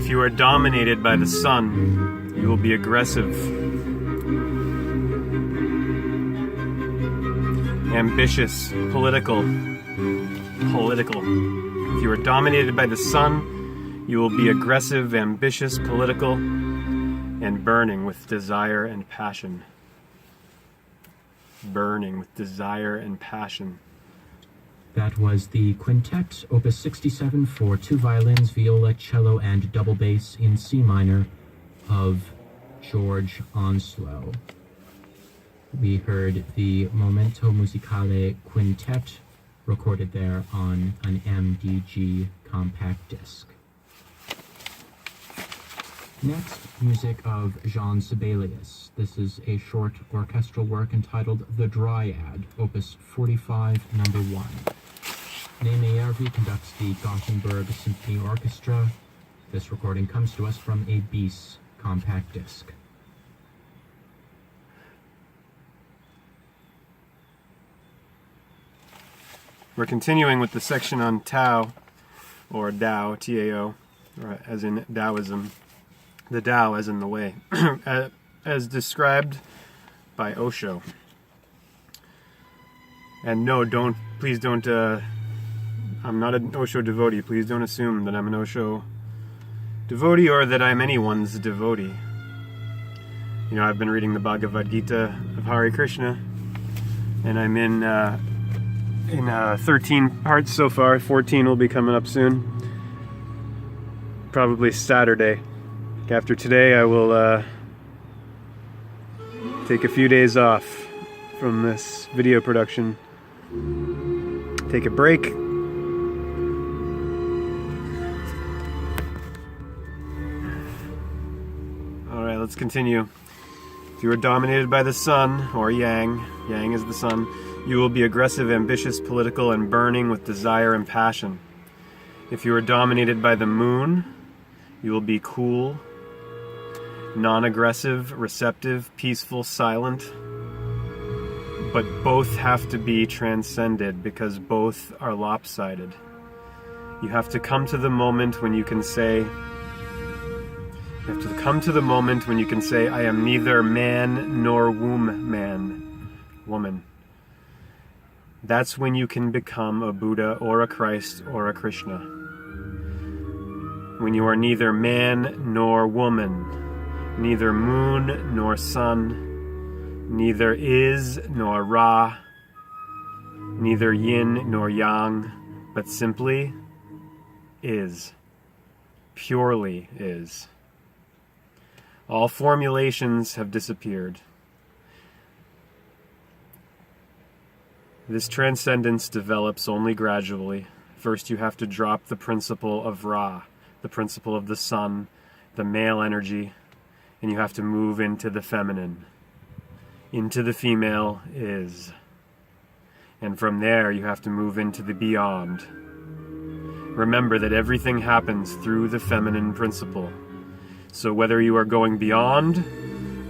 If you are dominated by the sun, you will be aggressive, ambitious, political. If you are dominated by the sun, you will be aggressive, ambitious, political, and burning with desire and passion. Burning with desire and passion. That was the Quintet, Opus 67 for two violins, viola, cello, and double bass in C minor of George Onslow. We heard the Momento Musicale Quintet, recorded there on an MDG compact disc. Next, music of Jean Sibelius. This is a short orchestral work entitled The Dryad, Opus 45, number 1. Némé Hervé conducts the Gothenburg Symphony Orchestra. This recording comes to us from a Bis compact disc. We're continuing with the section on Tao, or Tao, T-A-O, or as in Taoism. The Tao as in the way, as described by Osho. And no, please don't, I'm not an Osho devotee. Please don't assume that I'm an Osho devotee or that I'm anyone's devotee. You know, I've been reading the Bhagavad Gita of Hare Krishna, and I'm in 13 parts so far. 14 will be coming up soon. Probably Saturday. After today, I will take a few days off from this video production. Take a break. Alright, let's continue. If you are dominated by the sun, or yang, yang is the sun, you will be aggressive, ambitious, political, and burning with desire and passion. If you are dominated by the moon, you will be cool, non-aggressive, receptive, peaceful, silent. But both have to be transcended because both are lopsided. You have to come to the moment when you can say, I am neither man nor woman. That's when you can become a Buddha or a Christ or a Krishna. When you are neither man nor woman, neither moon nor sun, neither is nor Ra, neither yin nor yang, but simply is, purely is. All formulations have disappeared. This transcendence develops only gradually. First you have to drop the principle of Ra, the principle of the sun, the male energy, and you have to move into the feminine, into the female is. And from there you have to move into the beyond. Remember that everything happens through the feminine principle. So whether you are going beyond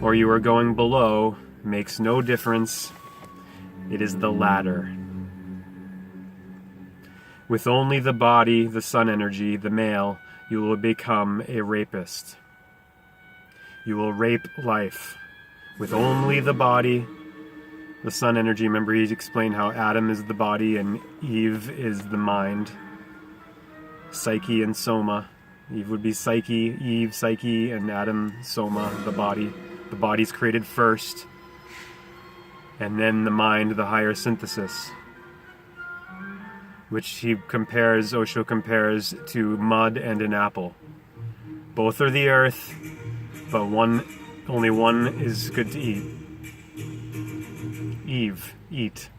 or you are going below makes no difference. It is the latter. With only the body, the sun energy, the male, you will become a rapist. You will rape life. With only the body, the sun energy. Remember, he explained how Adam is the body and Eve is the mind. Psyche and Soma. Eve would be Psyche, Eve, Psyche, and Adam, Soma, the body. The body's created first. And then the mind, the higher synthesis. Which Osho compares to mud and an apple. Both are the earth, but only one is good to eat. Eve, eat.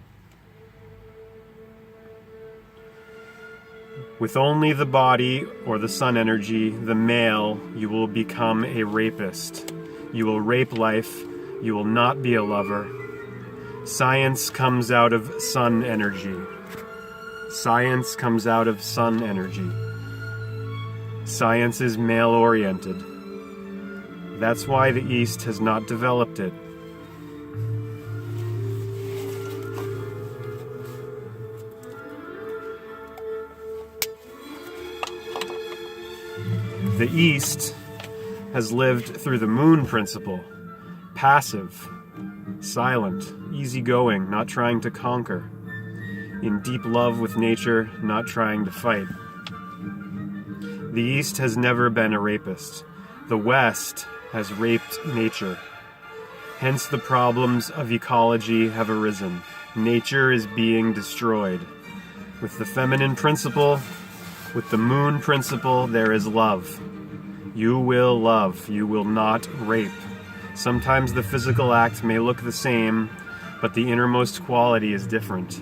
With only the body, or the sun energy, the male, you will become a rapist. You will rape life. You will not be a lover. Science comes out of sun energy. Science comes out of sun energy. Science is male-oriented. That's why the East has not developed it. The East has lived through the moon principle, passive, silent, easygoing, not trying to conquer, in deep love with nature, not trying to fight. The East has never been a rapist. The West has raped nature. Hence the problems of ecology have arisen. Nature is being destroyed. With the feminine principle, with the moon principle, there is love. You will love. You will not rape. Sometimes the physical act may look the same, but the innermost quality is different.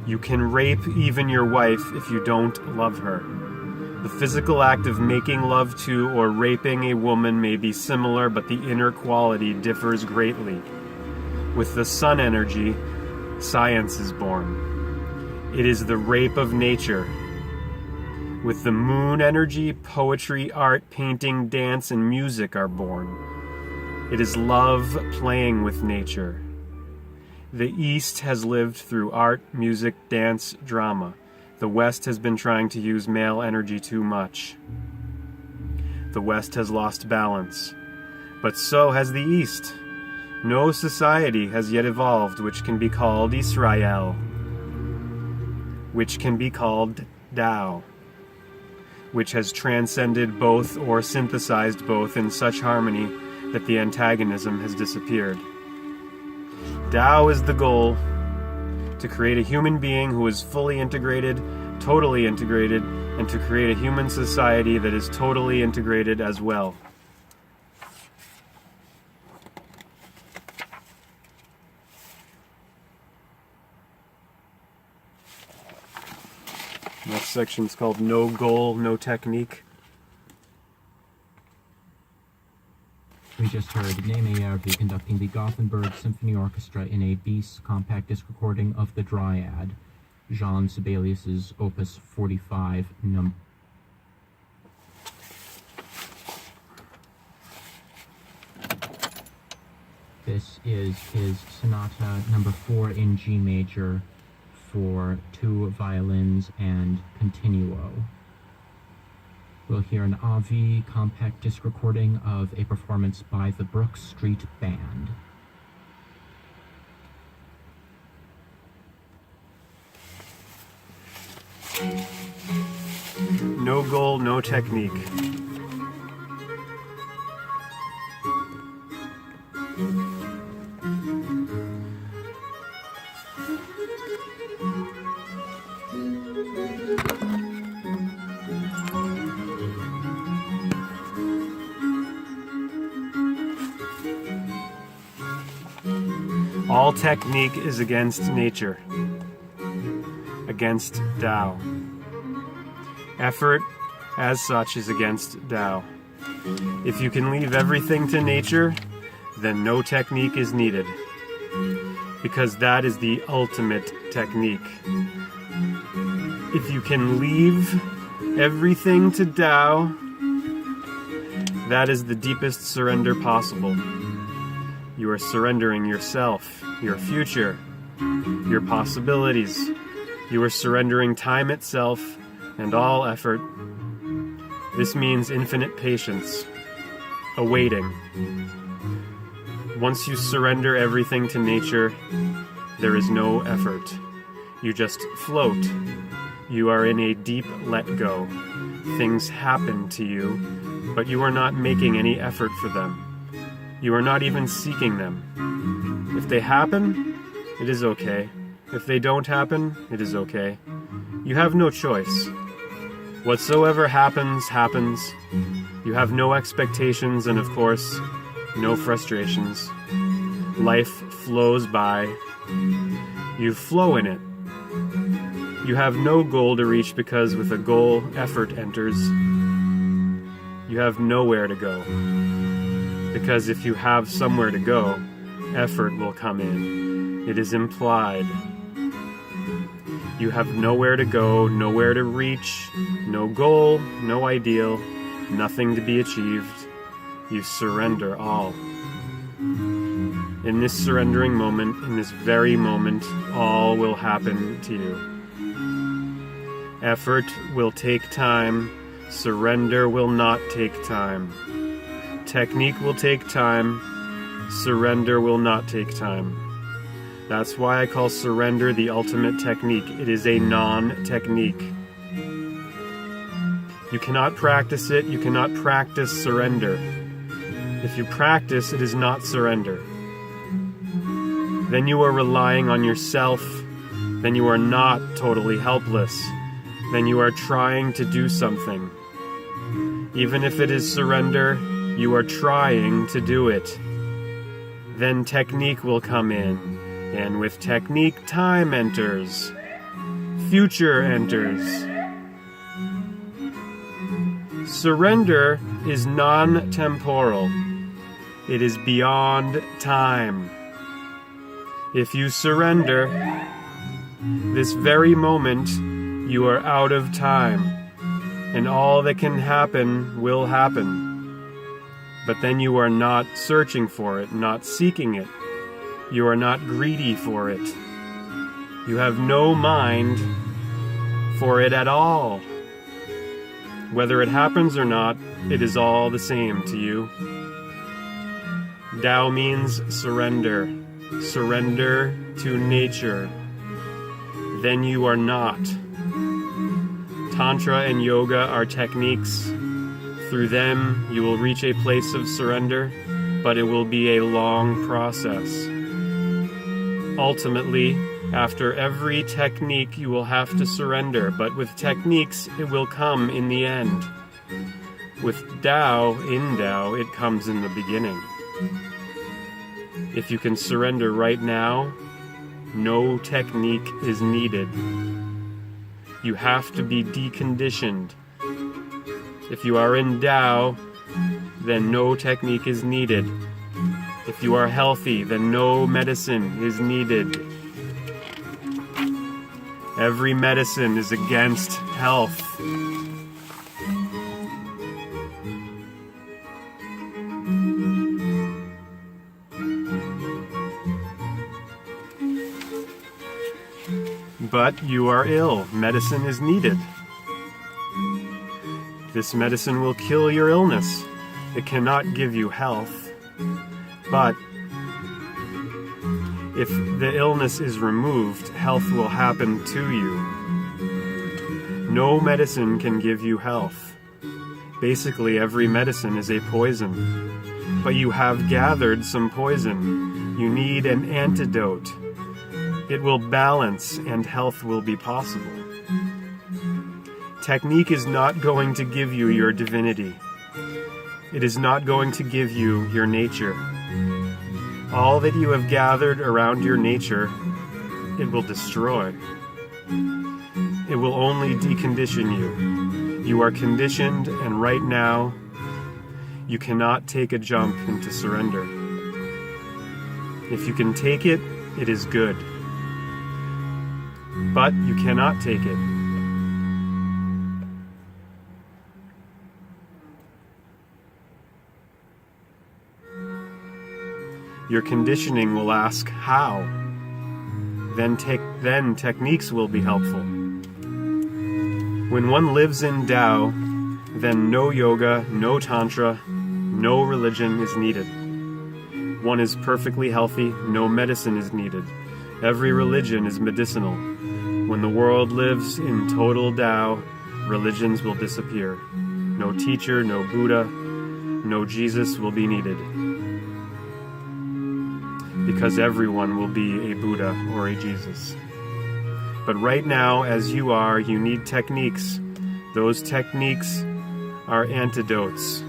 You can rape even your wife if you don't love her. The physical act of making love to or raping a woman may be similar, but the inner quality differs greatly. With the sun energy, science is born. It is the rape of nature. With the moon energy, poetry, art, painting, dance, and music are born. It is love playing with nature. The East has lived through art, music, dance, drama. The West has been trying to use male energy too much. The West has lost balance. But so has the East. No society has yet evolved which can be called Israel, which can be called Tao, which has transcended both or synthesized both in such harmony that the antagonism has disappeared. Tao is the goal, to create a human being who is fully integrated, totally integrated, and to create a human society that is totally integrated as well. Next section is called No Goal, No Technique. We just heard Naime Järvi conducting the Gothenburg Symphony Orchestra in a Bis compact disc recording of The Dryad, Jean Sibelius's Opus 45, This is his Sonata number 4 in G major for 2 violins and continuo. We'll hear an AV compact disc recording of a performance by the Brook Street Band. No goal, no technique. All technique is against nature, against Tao. Effort, as such, is against Tao. If you can leave everything to nature, then no technique is needed, because that is the ultimate technique. If you can leave everything to Tao, that is the deepest surrender possible. You are surrendering yourself, your future, your possibilities. You are surrendering time itself and all effort. This means infinite patience, awaiting. Once you surrender everything to nature, there is no effort. You just float. You are in a deep let go. Things happen to you, but you are not making any effort for them. You are not even seeking them. If they happen, it is okay. If they don't happen, it is okay. You have no choice. Whatsoever happens, happens. You have no expectations and, of course, no frustrations. Life flows by. You flow in it. You have no goal to reach because with a goal, effort enters. You have nowhere to go. Because if you have somewhere to go, effort will come in. It is implied. You have nowhere to go, nowhere to reach, no goal, no ideal, nothing to be achieved. You surrender all. In this surrendering moment, in this very moment, all will happen to you. Effort will take time, Surrender will not take time. Technique will take time. Surrender will not take time. That's why I call surrender the ultimate technique. It is a non-technique. You cannot practice it. You cannot practice surrender. If you practice, it is not surrender. Then you are relying on yourself. Then you are not totally helpless. Then you are trying to do something. Even if it is surrender, you are trying to do it. Then technique will come in, and with technique, time enters. Future enters. Surrender is non-temporal. It is beyond time. If you surrender, this very moment, you are out of time, and all that can happen will happen. But then you are not searching for it, not seeking it. You are not greedy for it. You have no mind for it at all. Whether it happens or not, it is all the same to you. Tao means surrender. Surrender to nature. Then you are not. Tantra and yoga are techniques. Through them, you will reach a place of surrender, but it will be a long process. Ultimately, after every technique, you will have to surrender, but with techniques, it will come in the end. With Tao, in Tao, it comes in the beginning. If you can surrender right now, no technique is needed. You have to be deconditioned. If you are in Tao, then no technique is needed. If you are healthy, then no medicine is needed. Every medicine is against health. But you are ill. Medicine is needed. This medicine will kill your illness. It cannot give you health. But if the illness is removed, health will happen to you. No medicine can give you health. Basically, every medicine is a poison. But you have gathered some poison. You need an antidote. It will balance and health will be possible. Technique is not going to give you your divinity. It is not going to give you your nature. All that you have gathered around your nature, it will destroy. It will only decondition you. You are conditioned, and right now, you cannot take a jump into surrender. If you can take it, it is good. But you cannot take it. Your conditioning will ask how. Then techniques will be helpful. When one lives in Tao, then no yoga, no tantra, no religion is needed. One is perfectly healthy, no medicine is needed. Every religion is medicinal. When the world lives in total Tao, religions will disappear. No teacher, no Buddha, no Jesus will be needed. Because everyone will be a Buddha or a Jesus. But right now, as you are, you need techniques. Those techniques are antidotes.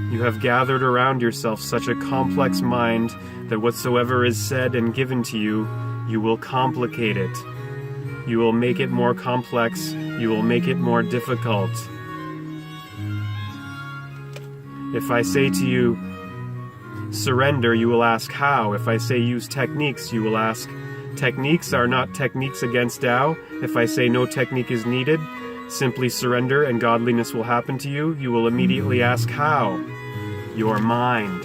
You have gathered around yourself such a complex mind that whatsoever is said and given to you, you will complicate it. You will make it more complex. You will make it more difficult. If I say to you, surrender, you will ask how. If I say use techniques, you will ask, techniques are not techniques against Tao. If I say no technique is needed, simply surrender and godliness will happen to you, you will immediately ask how. Your mind.